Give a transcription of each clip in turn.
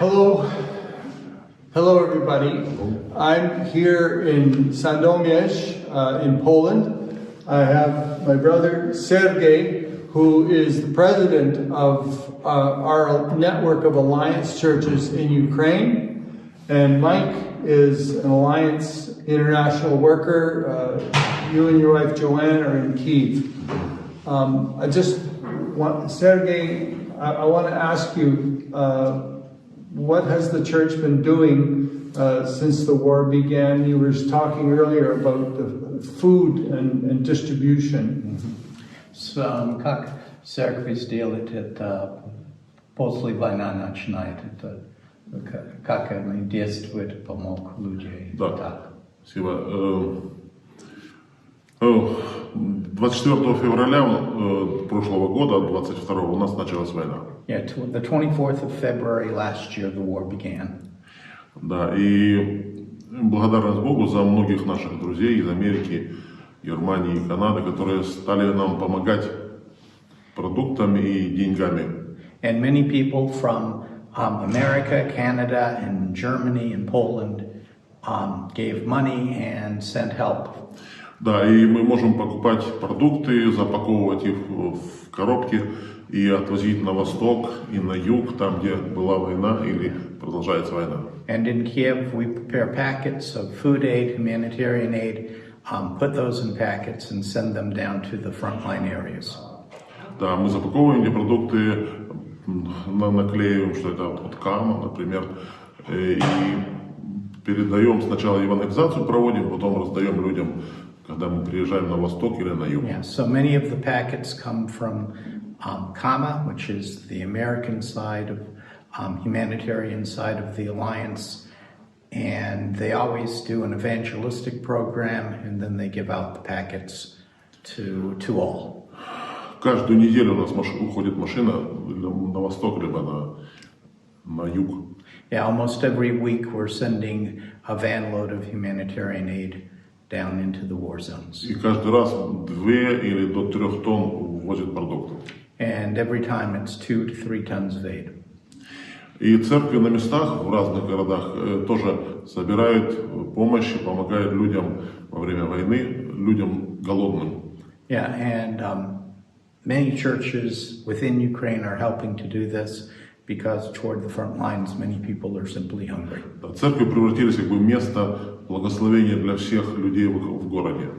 Hello. Hello, everybody. I'm here in Sandomierz in Poland. I have my brother Sergey, who is the president of our network of Alliance churches in Ukraine. And Mike is an Alliance international worker. You and your wife Joanne are in Kyiv. Sergey, I want to ask you, what has the church been doing since the war began? You were talking earlier about the food and distribution. Как церковь сделает это после войны начинает, это как она действует, помог людей. Да, спасибо. 24 февраля прошлого года, 22 у нас началась война. Yeah, the 24th of February last year the war began. Да, и благодарность Богу за многих наших друзей из Америки, Германии и Канады, которые стали нам помогать продуктами и деньгами. And many people from America, Canada, and Germany and Poland gave money and sent help. Да, и мы можем покупать продукты, запаковывать их в коробки и отвозить на восток и на юг, там, где была война или продолжается война. And in Kiev, we prepare packets of food aid, humanitarian aid, put those in packets and send them down to the frontline areas. Да, мы запаковываем эти продукты, наклеиваем, что это от Кама, например, и передаем сначала евангелизацию, проводим, потом раздаем людям, когда мы приезжаем на восток или на юг. Yeah, so many of the packets come from Kama, which is the American side of humanitarian side of the Alliance, and they always do an evangelistic program, and then they give out the packets to all. Каждую неделю у нас уходит машина на восток, либо на юг. Yeah, almost every week we're sending a van load of humanitarian aid down into the war zones. И каждый раз 2 или до 3 тонн возят продуктов. And every time it's 2 to 3 tons of aid. И церкви на местах в разных городах тоже собирают помощь, помогают людям во время войны, людям голодным. Yeah, and many churches within Ukraine are helping to do this because toward the front lines many people are simply hungry. Церкви превратились в место благословения для всех людей в городе.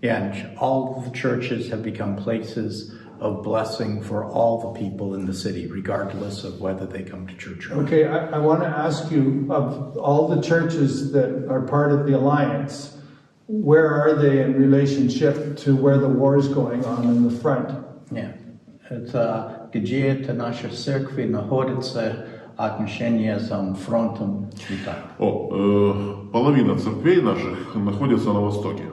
Yeah, and all the churches have become places of blessing for all the people in the city, regardless of whether they come to church or not. Okay, I want to ask you, of all the churches that are part of the Alliance, where are they in relationship to where the war is going on in the front? Yeah, это где это наши церкви находятся отношения с фронтом и так. Половина церквей наших находится на востоке.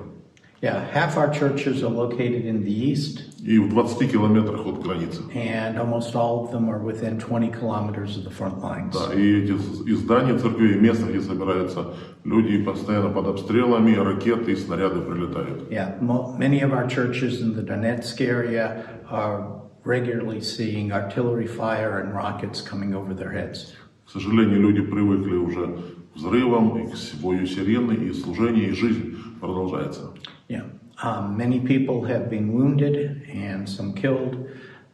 Yeah, half our churches are located in the east. И в 20 километрах от границы. And almost all of them are within 20 kilometers of the front lines. Да, и эти здания церквей, места, где собираются люди, постоянно под обстрелами, ракеты и снаряды прилетают. Yeah, many of our churches in the Donetsk area are regularly seeing artillery fire and rockets coming over their heads. К сожалению, люди привыкли уже к взрывам, и к бою сирены, и служение, и жизнь продолжается. Yeah, many people have been wounded and some killed,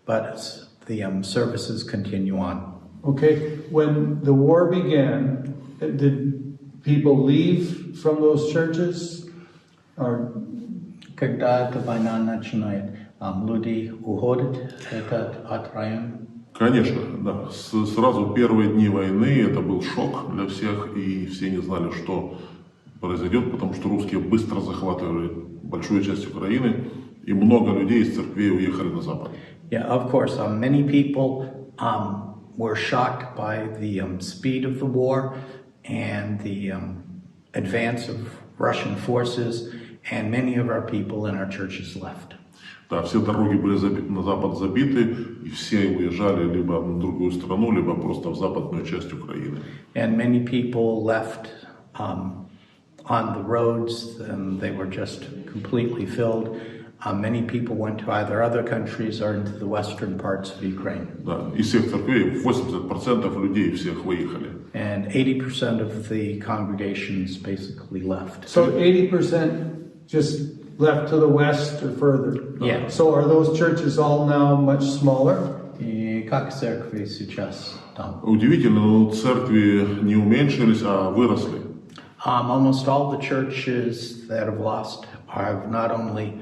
but the services continue on. Okay, when the war began, did people leave from those churches? Or... Когда эта война начинает, люди уходят от района? Конечно, да. Сразу первые дни войны это был шок для всех, и все не знали, что произойдет, потому что русские быстро захватывали большую часть Украины, и много людей из церквей уехали на запад. Yeah, of course, many people were shocked by the speed of the war and the advance of Russian forces, and many of our people in our churches left. Да, все дороги были на запад забиты, и все уезжали либо в другую страну, либо просто в западную часть Украины. And many people left on the roads, and they were just completely filled. Many people went to either other countries or into the western parts of Ukraine. Да. Из всех церквей 80% людей всех выехали. And 80% of the congregations basically left. So 80% just left to the west or further? Yeah. So are those churches all now much smaller? И как церкви сейчас там? Удивительно, но церкви не уменьшились, а выросли. Almost all the churches that have lost have not only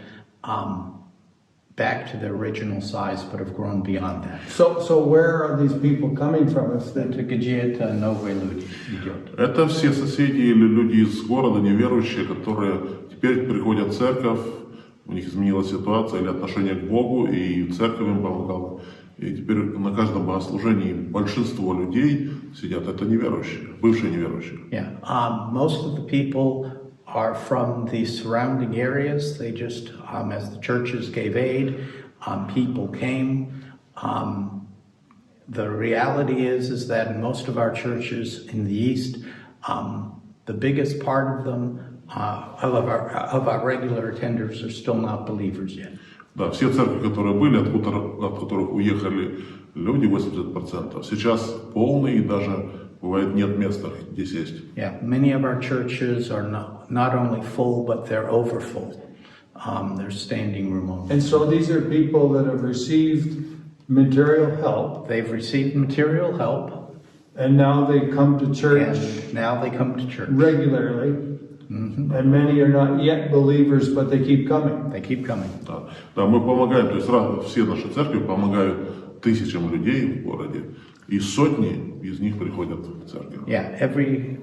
back to their original size, but have grown beyond that. So where are these people coming from? If they Это где это новые люди идет? Это все соседи или люди из города, неверующие, которые теперь приходят в церковь, у них изменилась ситуация или отношение к Богу, и церковь им помогала. И теперь на каждом богослужении большинство людей сидят, это неверующие, бывшие неверующие. Yeah, most of the people are from the surrounding areas. They just, as the churches gave aid, people came. The reality is that in most of our churches in the East, the biggest part of them, of our regular attenders, are still not believers yet. Да, все церкви, которые были, от которых уехали люди, 80%, сейчас полные, и даже бывает нет места, где сесть. Yeah, many of our churches are not only full, but they're overfull. There's standing room only. And so these are people that have received material help, They've received material help, and now they come to church and now they come to church. regularly. And many are not yet believers, but they keep coming. They keep coming. Да, да, мы помогаем, то есть все наши церкви помогают тысячам людей в городе, и сотни из них приходят в церковь. Yeah, every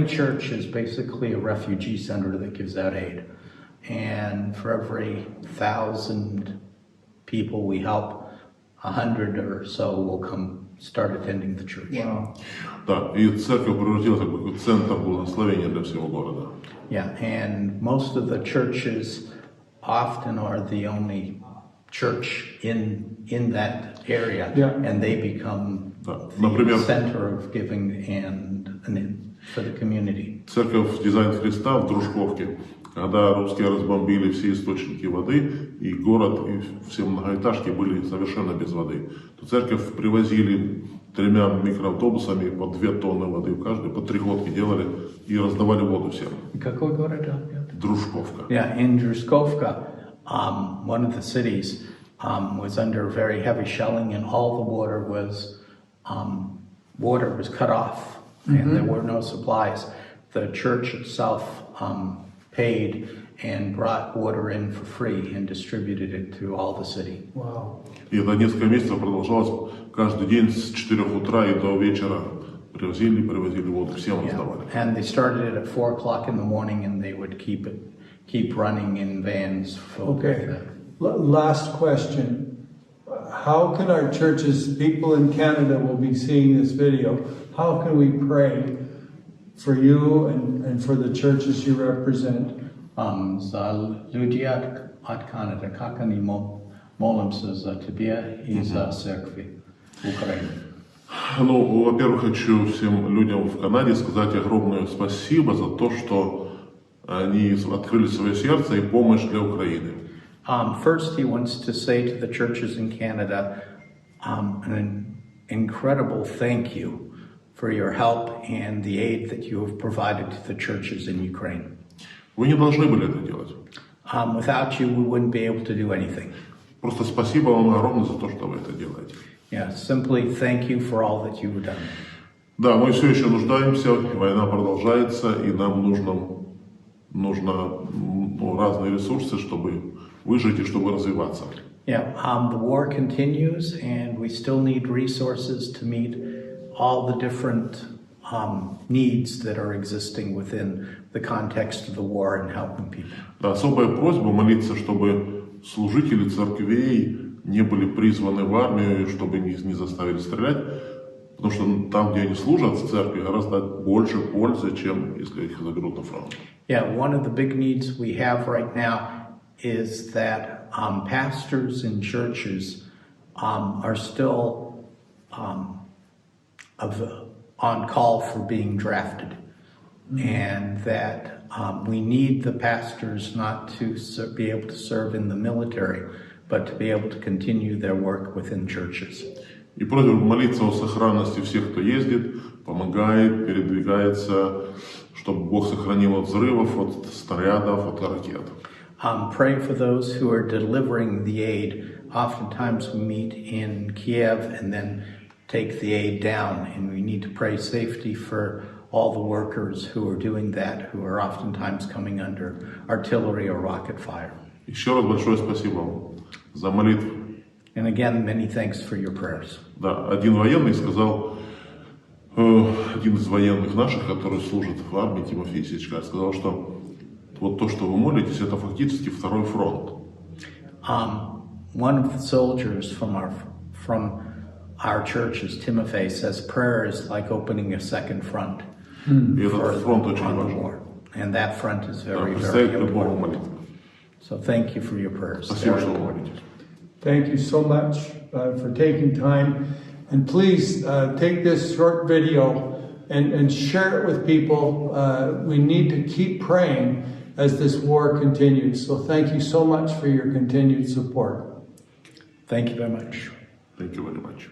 church is basically a refugee center that gives out aid. And for every 1,000 people we help, 100 or so will come start attending the church. Wow. Да, и церковь превратилась в центр благословения для всего города. Yeah, and most of the churches often are the only church in that area, Yeah. and they become Например, the center of giving and for the community. Церковь «Дизайн Христа» в Дружковке, когда русские разбомбили все источники воды, и город, и все многоэтажки были совершенно без воды, то церковь привозили 3 микроавтобусами по 2 тонны воды в каждый, по 3 ходки делали и раздавали воду всем. Какой город? Дружковка. Yeah, in Druskovka, one of the cities was under very heavy shelling, and all the water was cut off, and there were no supplies. The church itself paid and brought water in for free and distributed it to all the city. Wow. И это несколько месяцев продолжалось каждый день с 4 утра и до вечера. Привозили воду, всем раздавали. And they started it at 4 o'clock in the morning, and they would keep running in vans filled Okay. with it. Last question. How can our churches, people in Canada will be seeing this video, how can we pray for you and for the churches you represent? За людей от Канады, как они молимся за тебя и за церкви Украины. Ну, во-первых, хочу всем людям в Канаде сказать огромное спасибо за то, что они открыли свое сердце и помощь для Украины. First, he wants to say to the churches in Canada an incredible thank you for your help and the aid that you have provided to the churches in Ukraine. Вы не должны были это делать. Without you, we wouldn't be able to do anything. Просто спасибо вам огромное за то, что вы это делаете. Yeah, simply thank you for all that you've done. Да, мы все еще нуждаемся, война продолжается, и нам нужно разные ресурсы, чтобы выжить и чтобы развиваться. Yeah, the war continues, and we still need resources to meet all the different needs that are existing within the context of the war and helping people. Да, особая просьба молиться, чтобы служители церквей не были призваны в армию, чтобы их не заставили стрелять, потому что там, где они служат в церкви, гораздо больше пользы, чем если их заберут на фронт. Yeah, one of the big needs we have right now is that pastors in churches are still on call for being drafted, and that We need the pastors not to be able to serve in the military, but to be able to continue their work within churches. И просьба молиться о сохранности всех, кто ездит, помогает, передвигается, чтобы Бог сохранил от взрывов, от снарядов, от ракет. Pray for those who are delivering the aid. Oftentimes we meet in Kiev and then take the aid down, and we need to pray safety for all the workers who are doing that, who are oftentimes coming under artillery or rocket fire. Еще раз большое спасибо вам за молитву. And again, many thanks for your prayers. Да, один военный сказал, один из военных наших, который служит в армии, Тимофей Сечкарь, сказал, что вот то, что вы молитесь, это фактически второй фронт. One of the soldiers from our churches, Timothy, says prayer is like opening a second front. И этот фронт очень on the важен. war. And that front is Да, very, very представить любого important. молитву. So thank you for your prayers. Спасибо, Very что вы important. молитесь. Thank you so much for taking time. And please take this short video and share it with people. We need to keep praying as this war continues. So thank you so much for your continued support. Thank you very much. Thank you very much.